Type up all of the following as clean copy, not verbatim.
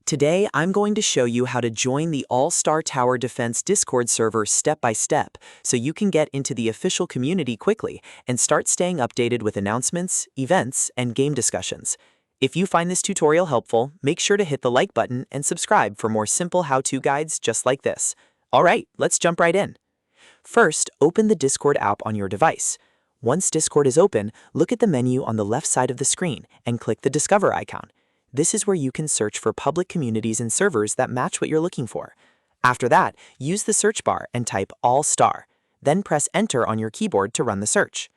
Today, I'm going to show you how to join the All-Star Tower Defense Discord server step by step so you can get into the official community quickly and start staying updated with announcements, events, and game discussions. If you find this tutorial helpful, make sure to hit the like button and subscribe for more simple how-to guides just like this. Alright, let's jump right in. First, open the Discord app on your device. Once Discord is open, look at the menu on the left side of the screen and click the Discover icon. This is where you can search for public communities and servers that match what you're looking for. After that, use the search bar and type All-Star. Then press Enter on your keyboard to run the search.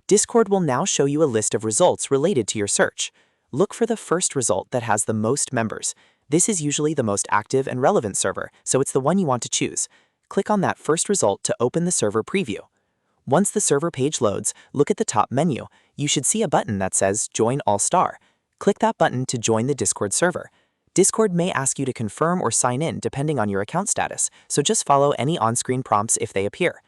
Discord will now show you a list of results related to your search. Look for the first result that has the most members. This is usually the most active and relevant server, so it's the one you want to choose. Click on that first result to open the server preview. Once the server page loads, look at the top menu. You should see a button that says Join All-Star. Click that button to join the Discord server. Discord may ask you to confirm or sign in depending on your account status, so just follow any on-screen prompts if they appear.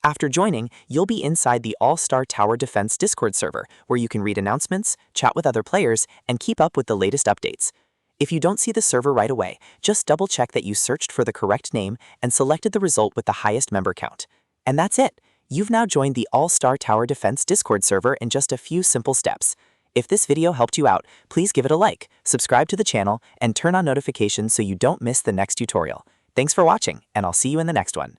After joining, you'll be inside the All-Star Tower Defense Discord server, where you can read announcements, chat with other players, and keep up with the latest updates. If you don't see the server right away, just double-check that you searched for the correct name and selected the result with the highest member count. And that's it! You've now joined the All-Star Tower Defense Discord server in just a few simple steps. If this video helped you out, please give it a like, subscribe to the channel, and turn on notifications so you don't miss the next tutorial. Thanks for watching, and I'll see you in the next one.